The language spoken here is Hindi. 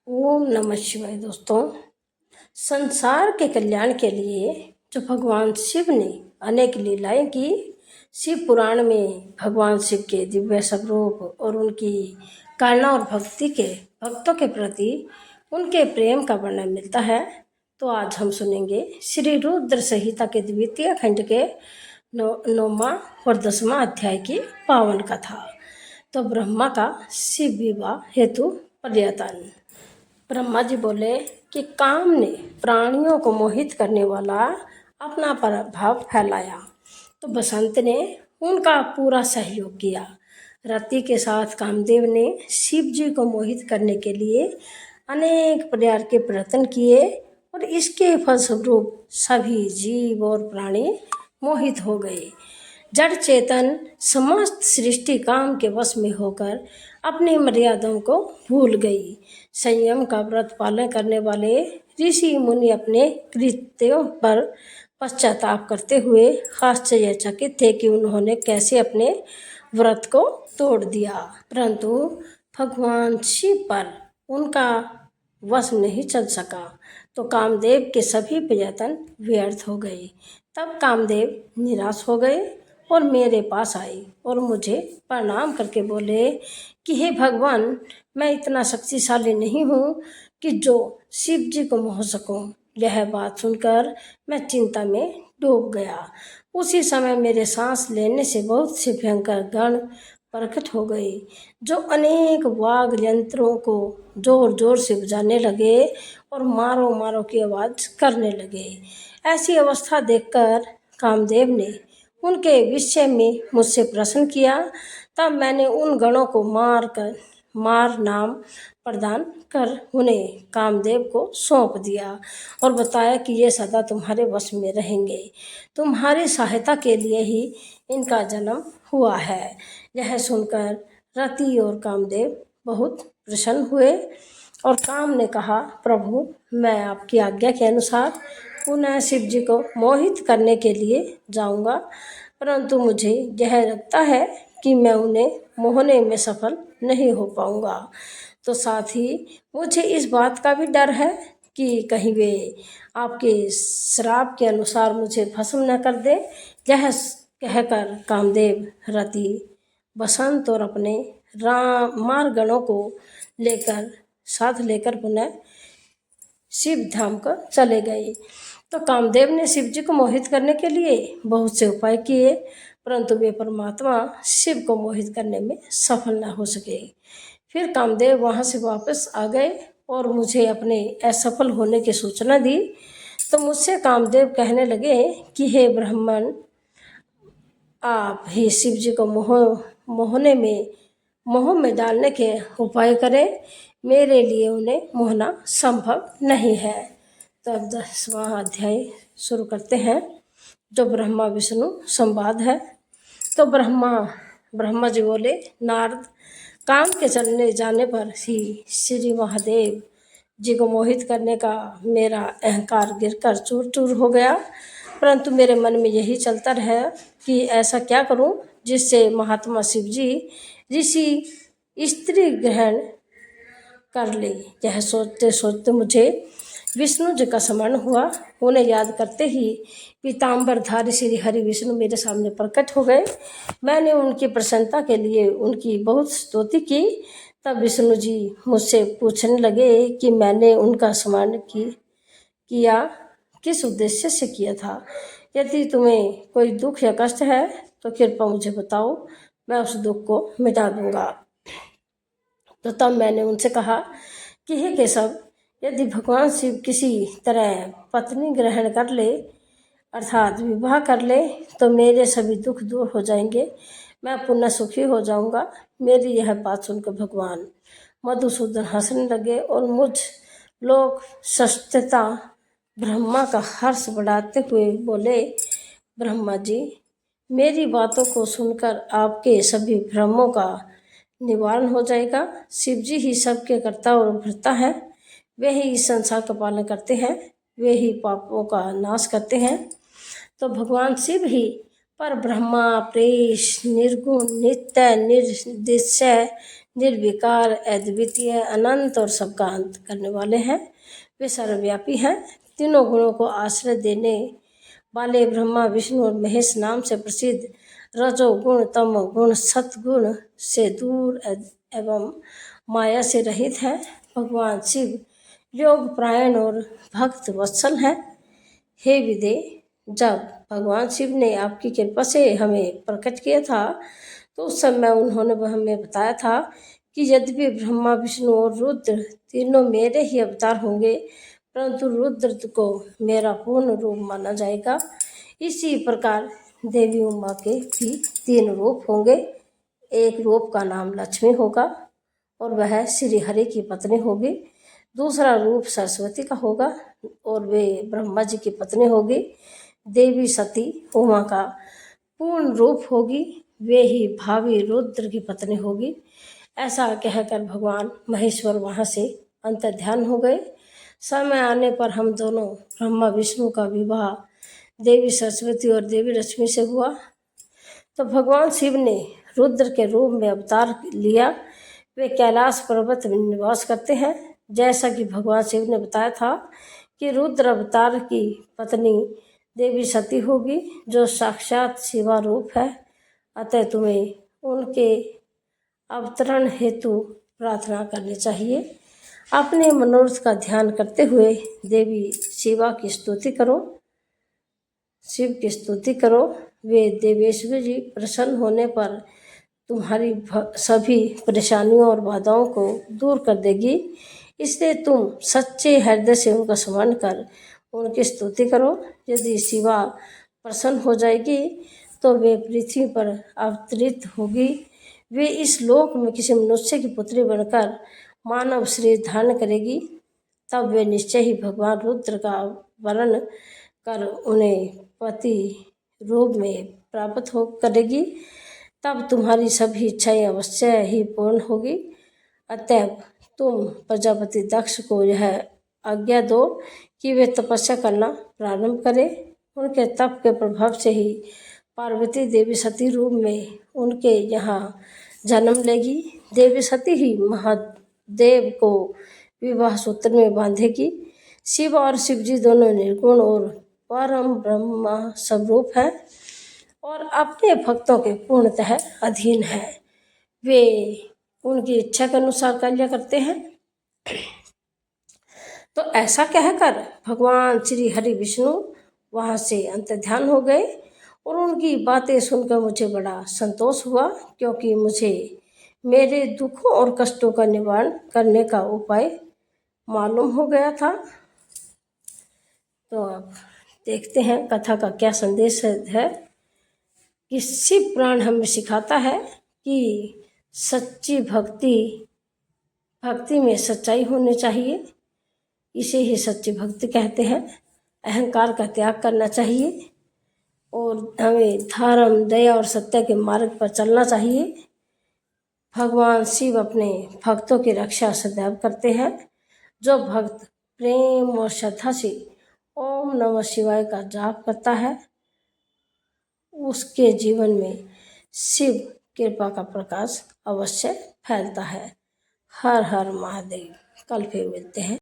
ओम नमः शिवाय। दोस्तों, संसार के कल्याण के लिए जो भगवान शिव ने अनेक लीलाएं की, शिव पुराण में भगवान शिव के दिव्य स्वरूप और उनकी कारणा और भक्ति के भक्तों के प्रति उनके प्रेम का वर्णन मिलता है। तो आज हम सुनेंगे श्री रुद्र संहिता के द्वितीय खंड के 9वां और 10वां अध्याय की पावन कथा। तो ब्रह्मा का शिव विवाह हेतु प्रयत्न। ब्रह्मा जी बोले कि काम ने प्राणियों को मोहित करने वाला अपना प्रभाव फैलाया, तो बसंत ने उनका पूरा सहयोग किया। रति के साथ कामदेव ने शिव जी को मोहित करने के लिए अनेक प्रकार के प्रयत्न किए और इसके फलस्वरूप सभी जीव और प्राणी मोहित हो गए। जड़ चेतन समस्त सृष्टि काम के वश में होकर अपनी मर्यादाओं को भूल गई। संयम का व्रत पालन करने वाले ऋषि मुनि अपने कृत्यों पर पश्चाताप करते हुए आश्चर्यचकित थे कि उन्होंने कैसे अपने व्रत को तोड़ दिया, परंतु भगवान शिव पर उनका वश नहीं चल सका, तो कामदेव के सभी प्रयत्न व्यर्थ हो गए। तब कामदेव निराश हो गए और मेरे पास आए और मुझे प्रणाम करके बोले कि हे भगवान, मैं इतना शक्तिशाली नहीं हूँ कि जो शिव जी को मोह सकूं। यह बात सुनकर मैं चिंता में डूब गया। उसी समय मेरे सांस लेने से बहुत से भयंकर गण प्रकट हो गए, जो अनेक वाग यंत्रों को जोर जोर से बजाने लगे और मारो मारो की आवाज़ करने लगे। ऐसी अवस्था देखकर कामदेव ने उनके विषय में मुझसे प्रश्न किया। तब मैंने उन गणों को मार नाम प्रदान कर उन्हें कामदेव को सौंप दिया और बताया कि ये सदा तुम्हारे वश में रहेंगे। तुम्हारी सहायता के लिए ही इनका जन्म हुआ है। यह सुनकर रति और कामदेव बहुत प्रसन्न हुए और काम ने कहा, प्रभु, मैं आपकी आज्ञा के अनुसार पुनः शिव जी को मोहित करने के लिए जाऊंगा, परंतु मुझे यह लगता है कि मैं उन्हें मोहने में सफल नहीं हो पाऊंगा। तो साथ ही मुझे इस बात का भी डर है कि कहीं वे आपके श्राप के अनुसार मुझे भस्म न कर दे। यह कहकर कामदेव रति, बसंत और अपने मार गणों को साथ लेकर पुनः शिव धाम को चले गए। तो कामदेव ने शिव जी को मोहित करने के लिए बहुत से उपाय किए, परंतु वे परमात्मा शिव को मोहित करने में सफल न हो सके। फिर कामदेव वहाँ से वापस आ गए और मुझे अपने असफल होने की सूचना दी। तो मुझसे कामदेव कहने लगे कि हे ब्राह्मण, आप ही शिव जी को मोह में डालने के उपाय करें। मेरे लिए उन्हें मोहना संभव नहीं है। तो अब 10वां अध्याय शुरू करते हैं, जो ब्रह्मा विष्णु संवाद है। तो ब्रह्मा जी बोले, नारद, काम के चलने जाने पर ही श्री महादेव जी को मोहित करने का मेरा अहंकार गिरकर चूर चूर हो गया, परंतु मेरे मन में यही चलता रहा कि ऐसा क्या करूं जिससे महात्मा शिव जी ऋषि स्त्री ग्रहण कर ले। यह सोचते सोचते मुझे विष्णु जी का स्मरण हुआ। उन्हें याद करते ही पीताम्बरधारी श्री हरि विष्णु मेरे सामने प्रकट हो गए। मैंने उनकी प्रसन्नता के लिए उनकी बहुत स्तुति की। तब विष्णु जी मुझसे पूछने लगे कि मैंने उनका स्मरण किया किस उद्देश्य से किया था। यदि तुम्हें कोई दुख या कष्ट है तो कृपया मुझे बताओ, मैं उस दुख को मिटा दूंगा। तो तब मैंने उनसे कहा कि हे केशव, यदि भगवान शिव किसी तरह पत्नी ग्रहण कर ले, अर्थात विवाह कर ले, तो मेरे सभी दुख दूर हो जाएंगे, मैं पुनः सुखी हो जाऊंगा। मेरी यह बात सुनकर भगवान मधुसूदन हंसने लगे और मुझ लोक सस्ता ब्रह्मा का हर्ष बढ़ाते हुए बोले, ब्रह्मा जी, मेरी बातों को सुनकर आपके सभी भ्रमों का निवारण हो जाएगा। शिव जी ही सबके कर्ता और भर्ता हैं। वे ही इस संसार का पालन करते हैं, वे ही पापों का नाश करते हैं। तो भगवान शिव ही पर ब्रह्मा, प्रेष, निर्गुण, नित्य, निर्दिशय, निर्विकार, अद्वितीय, अनंत और सबका अंत करने वाले हैं। वे सर्वव्यापी हैं। तीनों गुणों को आश्रय देने वाले ब्रह्मा, विष्णु और महेश नाम से प्रसिद्ध रजोगुण, तमोगुण, सतगुण से दूर एवं माया से रहित हैं। भगवान शिव योग परायण और भक्त वत्सल हैं। हे विदे, जब भगवान शिव ने आपकी कृपा से हमें प्रकट किया था तो उस समय उन्होंने हमें बताया था कि यद्यपि ब्रह्मा, विष्णु और रुद्र तीनों मेरे ही अवतार होंगे, परंतु रुद्र को मेरा पूर्ण रूप माना जाएगा। इसी प्रकार देवी उमा के भी 3 रूप होंगे। एक रूप का नाम लक्ष्मी होगा और वह श्री हरि की पत्नी होगी। दूसरा रूप सरस्वती का होगा और वे ब्रह्मा जी की पत्नी होगी। देवी सती उमा का पूर्ण रूप होगी, वे ही भावी रुद्र की पत्नी होगी। ऐसा कहकर भगवान महेश्वर वहाँ से अंतर्ध्यान हो गए। समय आने पर हम दोनों ब्रह्मा विष्णु का विवाह देवी सरस्वती और देवी लक्ष्मी से हुआ। तो भगवान शिव ने रुद्र के रूप में अवतार लिया। वे कैलाश पर्वत में निवास करते हैं। जैसा कि भगवान शिव ने बताया था कि रुद्र अवतार की पत्नी देवी सती होगी, जो साक्षात शिवा रूप है। अतः तुम्हें उनके अवतरण हेतु प्रार्थना करनी चाहिए। अपने मनोरथ का ध्यान करते हुए देवी शिवा की स्तुति करो, शिव की स्तुति करो। वे देवेश्वर जी प्रसन्न होने पर तुम्हारी सभी परेशानियों और बाधाओं को दूर कर देगी। इसलिए तुम सच्चे हृदय से उनका स्मरण कर उनकी स्तुति करो। यदि शिवा प्रसन्न हो जाएगी तो वे पृथ्वी पर अवतरित होगी। वे इस लोक में किसी मनुष्य की पुत्री बनकर मानव शरीर धारण करेगी। तब वे निश्चय ही भगवान रुद्र का वर्ण कर उन्हें पति रूप में प्राप्त हो करेगी। तब तुम्हारी सभी इच्छाएं अवश्य ही पूर्ण होगी। अतः तुम प्रजापति दक्ष को यह आज्ञा दो कि वे तपस्या करना प्रारंभ करें। उनके तप के प्रभाव से ही पार्वती देवी सती रूप में उनके यहाँ जन्म लेगी। देवी सती ही महादेव को विवाह सूत्र में बांधेगी। शिव और शिव जी दोनों निर्गुण और परम ब्रह्म स्वरूप हैं और अपने भक्तों के पूर्णतः अधीन है। वे उनकी इच्छा के अनुसार कार्य करते हैं। तो ऐसा कहकर भगवान श्री हरि विष्णु वहाँ से अंतर्ध्यान हो गए और उनकी बातें सुनकर मुझे बड़ा संतोष हुआ, क्योंकि मुझे मेरे दुखों और कष्टों का निवारण करने का उपाय मालूम हो गया था। तो अब देखते हैं कथा का क्या संदेश है कि शिव पुराण हमें सिखाता है कि सच्ची भक्ति में सच्चाई होनी चाहिए। इसे ही सच्ची भक्ति कहते हैं। अहंकार का त्याग करना चाहिए और हमें धर्म, दया और सत्य के मार्ग पर चलना चाहिए। भगवान शिव अपने भक्तों की रक्षा सदैव करते हैं। जो भक्त प्रेम और श्रद्धा से ओम नमः शिवाय का जाप करता है, उसके जीवन में शिव कृपा का प्रकाश अवश्य फैलता है। हर हर महादेव। कल फिर मिलते हैं।